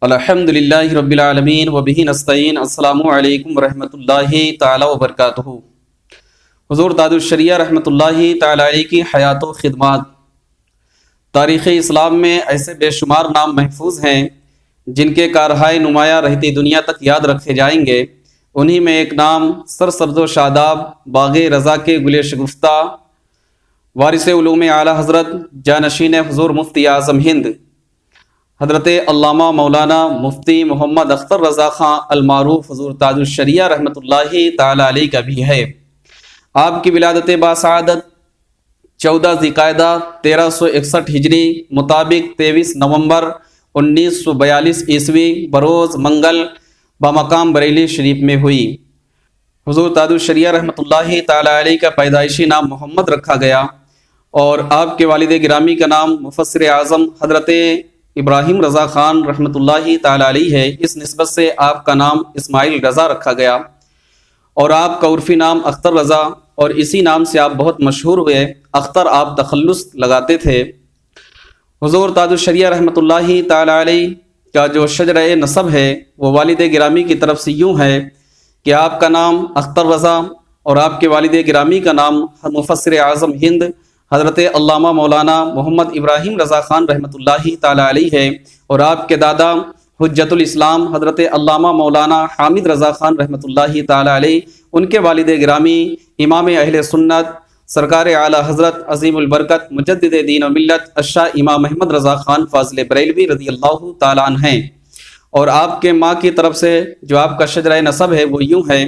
الحمدللہ رب العالمین وبہ نستعین۔ السلام علیکم ورحمۃ اللہ تعالی وبرکاتہ۔ حضور تاج الشریعہ رحمۃ اللہ تعالی علیہ کی حیات و خدمات۔ تاریخ اسلام میں ایسے بے شمار نام محفوظ ہیں جن کے کارہائے نمایاں رہتی دنیا تک یاد رکھے جائیں گے۔ انہی میں ایک نام سرسبز و شاداب باغ رضا کے گل شگفتہ وارث علوم اعلیٰ حضرت جانشین حضور مفتی اعظم ہند حضرت علامہ مولانا مفتی محمد اختر رضا خان المعروف حضور تاج الشریعہ رحمۃ اللہ تعالی علیہ کا بھی ہے۔ آپ کی ولادت باسعادت 14 ذی-القعدہ 1361 ہجری مطابق 23 نومبر 1942 عیسوی بروز منگل بمقام بریلی شریف میں ہوئی۔ حضور تاج الشریعہ رحمۃ اللہ تعالی علیہ کا پیدائشی نام محمد رکھا گیا اور آپ کے والد گرامی کا نام مفسر اعظم حضرت ابراہیم رضا خان رحمۃ اللہ تعالی علیہ ہے۔ اس نسبت سے آپ کا نام اسماعیل رضا رکھا گیا اور آپ کا عرفی نام اختر رضا، اور اسی نام سے آپ بہت مشہور ہوئے۔ اختر آپ تخلص لگاتے تھے۔ حضور تاج الشریعہ رحمۃ اللہ تعالی علیہ کا جو شجرہ نسب ہے وہ والد گرامی کی طرف سے یوں ہے کہ آپ کا نام اختر رضا اور آپ کے والد گرامی کا نام مفسر اعظم ہند حضرت علامہ مولانا محمد ابراہیم رضا خان رحمۃ اللہ تعالی علیہ ہے، اور آپ کے دادا حجت الاسلام حضرت علامہ مولانا حامد رضا خان رحمۃ اللہ تعالی علیہ، ان کے والد گرامی امام اہل سنت سرکار اعلیٰ حضرت عظیم البرکت مجدد دین و ملت الشاہ امام احمد رضا خان فاضل بریلوی رضی اللہ تعالیٰ عنہ ہیں۔ اور آپ کے ماں کی طرف سے جو آپ کا شجرہ نسب ہے وہ یوں ہے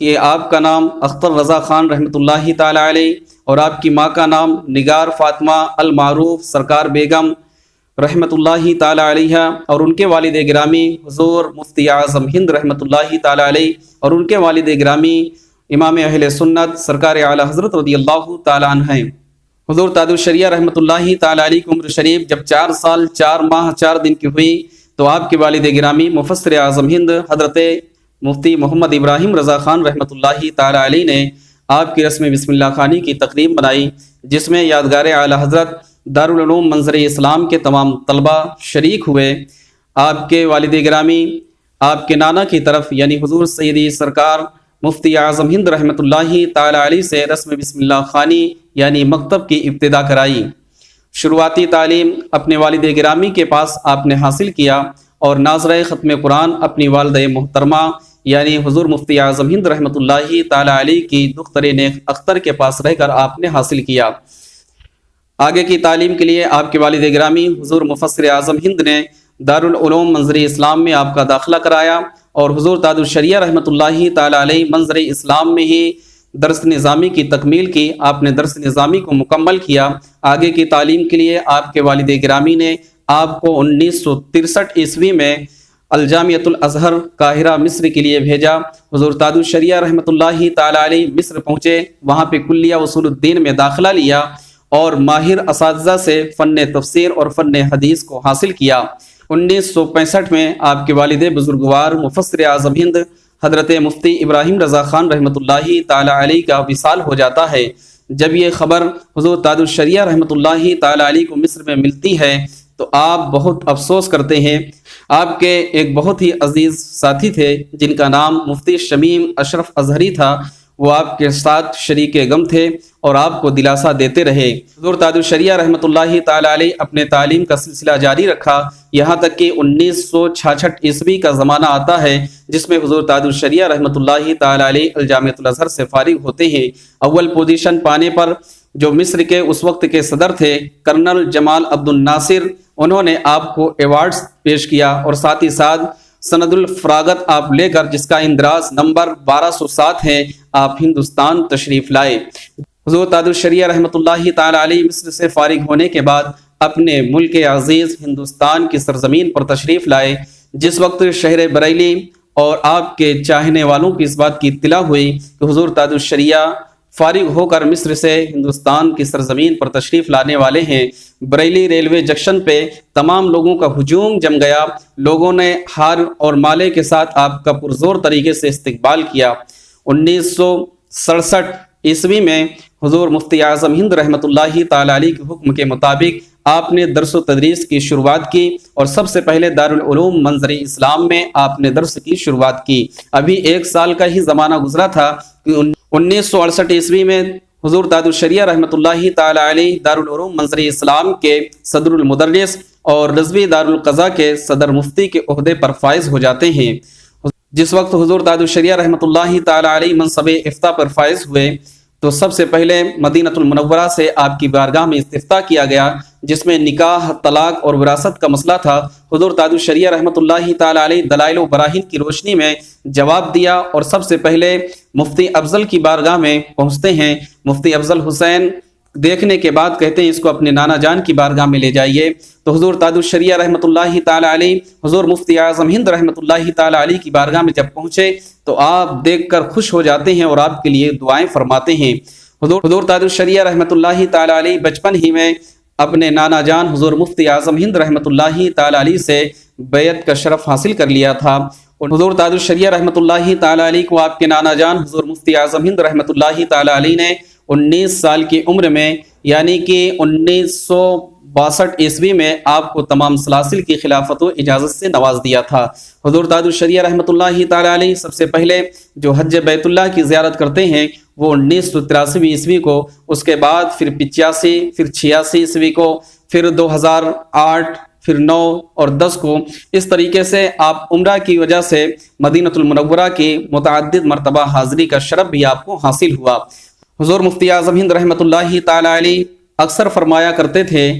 کہ آپ کا نام اختر رضا خان رحمۃ اللہ تعالی علیہ اور آپ کی ماں کا نام نگار فاطمہ المعروف سرکار بیگم رحمۃ اللہ تعالی علیہ، اور ان کے والد گرامی حضور مفتی اعظم ہند رحمۃ اللہ تعالی علیہ اور ان کے والد گرامی امام اہل سنت سرکار اعلیٰ حضرت رضی اللہ تعالی عنہ ہیں۔ حضور تاج الشریعہ رحمۃ اللہ تعالی علیہ کی عمر شریف جب 4 سال 4 ماہ 4 دن کی ہوئی تو آپ کے والد گرامی مفسر اعظم ہند حضرت مفتی محمد ابراہیم رضا خان رحمۃ اللہ تعالی علیہ نے آپ کی رسم بسم اللہ خوانی کی تقریب بنائی، جس میں یادگار اعلیٰ حضرت دارالعلوم منظر اسلام کے تمام طلبہ شریک ہوئے۔ آپ کے والد گرامی آپ کے نانا کی طرف یعنی حضور سیدی سرکار مفتی اعظم ہند رحمۃ اللہ تعالی علیہ سے رسم بسم اللہ خوانی یعنی مکتب کی ابتدا کرائی۔ شروعاتی تعلیم اپنے والد گرامی کے پاس آپ نے حاصل کیا اور ناظرہ ختم قرآن اپنی والدہ محترمہ یعنی حضور مفتی اعظم ہند رحمۃ اللہ تعالی علیہ کی دختر نیک اختر کے پاس رہ کر آپ نے حاصل کیا۔ آگے کی تعلیم کے لیے آپ کے والد گرامی حضور مفسر اعظم ہند نے دارالعلوم منظر اسلام میں آپ کا داخلہ کرایا اور حضور تاج الشریعہ رحمۃ اللہ تعالی علیہ منظر اسلام میں ہی درس نظامی کی تکمیل کی۔ آپ نے درس نظامی کو مکمل کیا۔ آگے کی تعلیم کے لیے آپ کے والد گرامی نے آپ کو 1963 عیسوی میں الجامعۃ الازہر قاہرہ مصر کے لیے بھیجا۔ حضور تاج الشریعہ رحمۃ اللہ تعالی علیہ مصر پہنچے، وہاں پہ کلیہ اصول الدین میں داخلہ لیا اور ماہر اساتذہ سے فن تفسیر اور فن حدیث کو حاصل کیا۔ 1965 میں آپ کے والد بزرگوار مفسر اعظم ہند حضرت مفتی ابراہیم رضا خان رحمۃ اللہ تعالی علیہ کا وصال ہو جاتا ہے۔ جب یہ خبر حضور تاج الشریعہ رحمۃ اللہ تعالی علیہ کو مصر میں ملتی ہے تو آپ بہت افسوس کرتے ہیں۔ آپ کے ایک بہت ہی عزیز ساتھی تھے جن کا نام مفتی شمیم اشرف اظہری تھا، وہ آپ کے ساتھ شریک غم تھے اور آپ کو دلاسا دیتے رہے۔ حضور تاج الشریعہ رحمۃ اللہ تعالی علیہ اپنے تعلیم کا سلسلہ جاری رکھا، یہاں تک کہ 1966 عیسوی کا زمانہ آتا ہے جس میں حضور تاج الشریعہ رحمۃ اللہ تعالی علیہ الجامعۃ الازہر سے فارغ ہوتے ہیں۔ اول پوزیشن پانے پر جو مصر کے اس وقت کے صدر تھے کرنل جمال عبد الناصر، انہوں نے آپ کو ایوارڈز پیش کیا اور ساتھ ہی ساتھ سند الفراغت آپ لے کر جس کا اندراج نمبر 1207 ہے آپ ہندوستان تشریف لائے۔ حضور تاج الشریعہ رحمۃ اللہ تعالی علیہ مصر سے فارغ ہونے کے بعد اپنے ملک عزیز ہندوستان کی سرزمین پر تشریف لائے، جس وقت شہر بریلی اور آپ کے چاہنے والوں کی اس بات کی اطلاع ہوئی کہ حضور تاج الشریعہ فارغ ہو کر مصر سے ہندوستان کی سرزمین پر تشریف لانے والے ہیں، بریلی ریلوے جنکشن پہ تمام لوگوں کا ہجوم جم گیا۔ لوگوں نے ہار اور مالے کے ساتھ آپ کا پرزور طریقے سے استقبال کیا۔ 1967 عیسوی میں حضور مفتی اعظم ہند رحمۃ اللہ تعالی علیہ کے حکم کے مطابق آپ نے درس و تدریس کی شروعات کی اور سب سے پہلے دارالعلوم منظر اسلام میں آپ نے درس کی شروعات کی۔ ابھی 1 سال کا ہی زمانہ گزرا تھا کہ 1968 عیسوی میں حضور داد الشریعہ رحمۃ اللہ تعالی علیہ دارالعلوم منظر اسلام کے صدر المدرس اور رضوی دارالقضاء کے صدر مفتی کے عہدے پر فائز ہو جاتے ہیں۔ جس وقت حضور داد الشریعہ رحمۃ اللہ تعالی علیہ منصب افتاء پر فائز ہوئے تو سب سے پہلے مدینہ المنورہ سے آپ کی بارگاہ میں استفتاء کیا گیا، جس میں نکاح، طلاق اور وراثت کا مسئلہ تھا۔ حضور داد الشریعہ رحمۃ اللہ تعالی علیہ دلائل و براہین کی روشنی میں جواب دیا اور سب سے پہلے مفتی افضل کی بارگاہ میں پہنچتے ہیں۔ مفتی افضل حسین دیکھنے کے بعد کہتے ہیں اس کو اپنے نانا جان کی بارگاہ میں لے جائیے۔ تو حضور داد الشریعہ رحمۃ اللہ تعالی علیہ حضور مفتی اعظم ہند رحمۃ اللہ تعالی علیہ کی بارگاہ میں جب پہنچے تو آپ دیکھ کر خوش ہو جاتے ہیں اور آپ کے لیے دعائیں فرماتے ہیں۔ حضور داد الشریعہ رحمۃ اللہ تعالی علیہ بچپن ہی میں اپنے نانا جان حضور مفتی اعظم ہند رحمۃ اللہ تعالی علیہ سے بیعت کا شرف حاصل کر لیا تھا، اور حضور داد الشریعہ رحمۃ اللہ تعالی علیہ کو آپ کے نانا جان حضور مفتی اعظم ہند رحمۃ اللہ تعالی علیہ نے 19 سال کی عمر میں یعنی کہ 1962 عیسوی میں آپ کو تمام سلاسل کی خلافت و اجازت سے نواز دیا تھا۔ حضور داد الشریعہ رحمۃ اللہ تعالی علیہ سب سے پہلے جو حج بیت اللہ کی زیارت کرتے ہیں وہ 1983 عیسوی کو، اس کے بعد پھر 85، پھر 86 عیسوی کو، پھر 2008، پھر 9 اور 10 کو، اس طریقے سے آپ عمرہ کی وجہ سے مدینہ المنورہ کی متعدد مرتبہ حاضری کا شرف بھی آپ کو حاصل ہوا۔ حضور مفتی اعظم ہند رحمۃ اللہ تعالی علیہ اکثر فرمایا کرتے تھے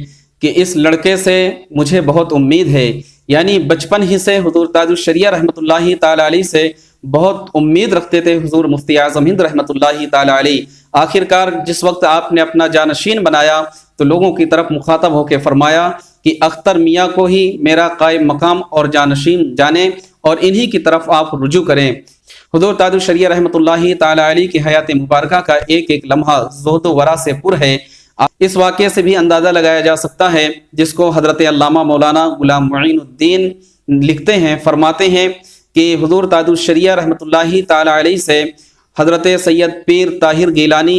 کہ اس لڑکے سے مجھے بہت امید ہے، یعنی بچپن ہی سے حضور داد الشریعہ رحمۃ اللہ تعالی علیہ سے بہت امید رکھتے تھے حضور مفتی اعظم ہند رحمۃ اللہ تعالی علیہ۔ آخر کار جس وقت آپ نے اپنا جانشین بنایا تو لوگوں کی طرف مخاطب ہو کے فرمایا کہ اختر میاں کو ہی میرا قائم مقام اور جانشین جانیں اور انہی کی طرف آپ رجوع کریں۔ حضور داد الشریعہ رحمۃ اللہ تعالی علیہ کی حیات مبارکہ کا ایک ایک لمحہ زہد و ورع سے پر ہے۔ اس واقعے سے بھی اندازہ لگایا جا سکتا ہے، جس کو حضرت علامہ مولانا غلام معین الدین لکھتے ہیں، فرماتے ہیں کہ حضور داد الشریعہ رحمۃ اللہ تعالی علیہ سے حضرت سید پیر طاہر گیلانی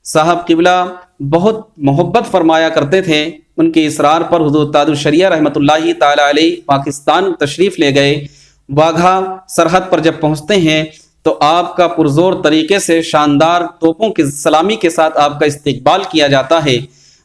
صاحب قبلہ بہت محبت فرمایا کرتے تھے۔ ان کے اصرار پر حضور داد الشریعہ رحمۃ اللہ تعالی علیہ پاکستان تشریف لے گئے۔ واگھا سرحد پر جب پہنچتے ہیں تو آپ کا پرزور طریقے سے شاندار توپوں کی سلامی کے ساتھ آپ کا استقبال کیا جاتا ہے۔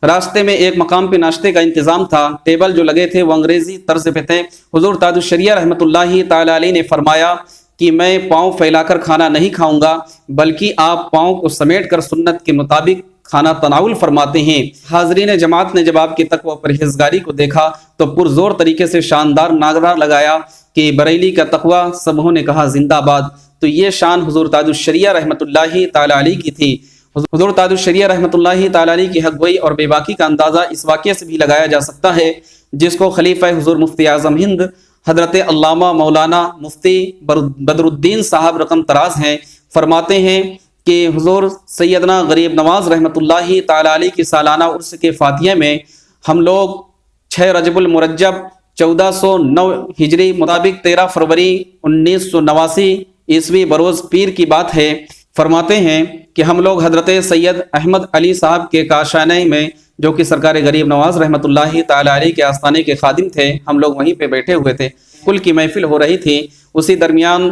راستے میں ایک مقام پہ ناشتے کا انتظام تھا، ٹیبل جو لگے تھے وہ انگریزی طرز پہ تھے۔ حضور داد الشریعہ رحمۃ اللہ تعالی علیہ نے فرمایا کہ میں پاؤں پھیلا کر کھانا نہیں کھاؤں گا، بلکہ آپ پاؤں کو سمیٹ کر سنت کے مطابق کھانا تناول فرماتے ہیں۔ حاضرین جماعت نے جب آپ کی تقوی و پرہیزگاری کو دیکھا تو پرزور طریقے سے شاندار نعرہ لگایا کہ بریلی کا تقوی، سبھوں نے کہا زندہ باد۔ تو یہ شان حضور داد الشریعہ رحمۃ اللہ تعالی علیہ کی تھی۔ حضور داد الشریعہ رحمۃ اللہ تعالی علیہ کی حق گوئی اور بے باکی کا اندازہ اس واقعے سے بھی لگایا جا سکتا ہے، جس کو خلیفہ حضور مفتی اعظم ہند حضرت علامہ مولانا مفتی بدر الدین صاحب رقم طراز ہیں، فرماتے ہیں کہ حضور سیدنا غریب نواز رحمۃ اللہ تعالی علیہ کی سالانہ عرس کے فاتحہ میں ہم لوگ 6 رجب المرجب 1409 ہجری مطابق 13 فروری 1989 عیسوی بروز پیر کی بات ہے، فرماتے ہیں کہ ہم لوگ حضرت سید احمد علی صاحب کے کاشانے میں، جو کہ سرکار غریب نواز رحمۃ اللہ تعالی علیہ کے آستانے کے خادم تھے، ہم لوگ وہیں پہ بیٹھے ہوئے تھے، کل کی محفل ہو رہی تھی۔ اسی درمیان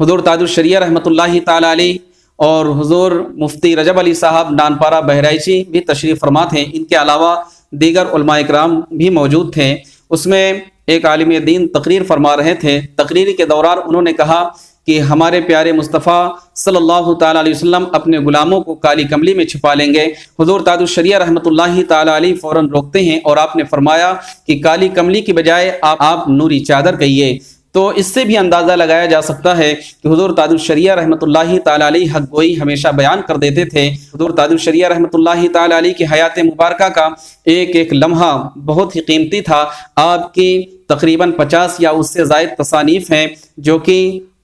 حضور داد الشریعہ رحمۃ اللہ تعالی علیہ اور حضور مفتی رجب علی صاحب نانپارہ بہرائچی بھی تشریف فرما تھے۔ ان کے علاوہ دیگر علماء اکرام بھی موجود تھے۔ اس میں ایک عالم دین تقریر فرما رہے تھے۔ تقریر کے دوران انہوں نے کہا کہ ہمارے پیارے مصطفیٰ صلی اللہ تعالی علیہ وسلم اپنے غلاموں کو کالی کملی میں چھپا لیں گے۔ حضور داد الشریعہ رحمۃ اللہ تعالی علیہ فوراً روکتے ہیں اور آپ نے فرمایا کہ کالی کملی کی بجائے آپ نوری چادر کہیے۔ تو اس سے بھی اندازہ لگایا جا سکتا ہے کہ حضور داد الشریعہ رحمۃ اللہ تعالی علیہ حق گوئی ہمیشہ بیان کر دیتے تھے۔ حضور داد الشریعہ رحمۃ اللہ تعالی علیہ کی حیات مبارکہ کا ایک ایک لمحہ بہت ہی قیمتی تھا۔ آپ کی تقریباً 50 یا اس سے زائد تصانیف ہیں جو کہ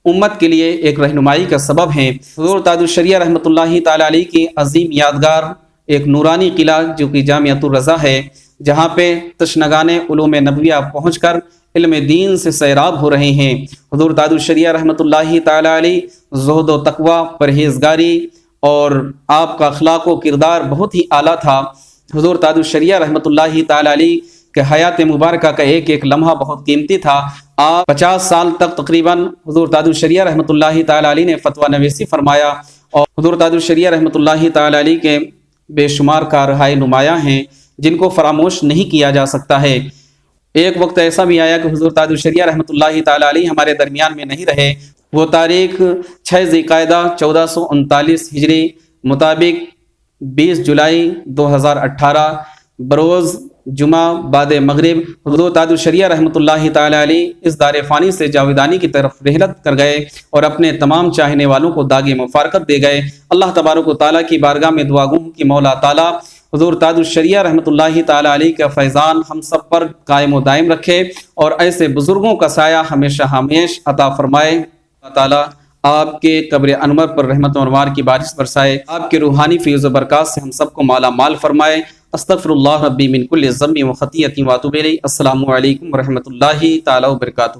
امت کے لیے ایک رہنمائی کا سبب ہیں۔ حضور داد الشریعہ رحمۃ اللہ تعالی علیہ کی عظیم یادگار ایک نورانی قلعہ جو کہ جامعۃ الرضا ہے، جہاں پہ تشنگان علوم نبویہ پہنچ کر علم دین سے سیراب ہو رہے ہیں۔ حضور داد الشریعہ رحمۃ اللہ تعالی علیہ زہد و تقوی، پرہیزگاری اور آپ کا اخلاق و کردار بہت ہی اعلیٰ تھا۔ حضور تاج الشریعہ رحمۃ اللہ تعالی علیہ کہ حیات مبارکہ کا ایک ایک لمحہ بہت قیمتی تھا۔ آپ 50 سال تک تقریباً حضور تاج الشریعہ رحمۃ اللہ تعالی علیہ نے فتویٰ نویسی فرمایا، اور حضور تاج الشریعہ رحمۃ اللہ تعالی علیہ کے بے شمار کارہائے نمایاں ہیں جن کو فراموش نہیں کیا جا سکتا ہے۔ ایک وقت ایسا بھی آیا کہ حضور تاج الشریعہ رحمۃ اللہ تعالی علیہ ہمارے درمیان میں نہیں رہے۔ وہ تاریخ 6 ذی القعدہ 1439 ہجری مطابق 20 جولائی 2018 بروز جمعہ بعد مغرب حضور تاج الشریعہ رحمۃ اللہ تعالی علیہ اس دار فانی سے جاویدانی کی طرف رحلت کر گئے اور اپنے تمام چاہنے والوں کو داغ مفارقت دے گئے۔ اللہ تبارک و تعالیٰ کی بارگاہ میں دعا گو کہ مولا تعالیٰ حضور تاج الشریعہ رحمۃ اللہ تعالی علیہ کا فیضان ہم سب پر قائم و دائم رکھے اور ایسے بزرگوں کا سایہ ہمیشہ ہمیش عطا فرمائے۔ اللہ تعالیٰ آپ کے قبر انور پر رحمت و انوار کی بارش برسائے، آپ کے روحانی فیض و برکات سے ہم سب کو مالا مال فرمائے۔ استغفر اللہ ربی من کل ذنب و خطیئۃ و اتوب الیہ۔ السلام علیکم ورحمۃ اللہ تعالی وبرکاتہ۔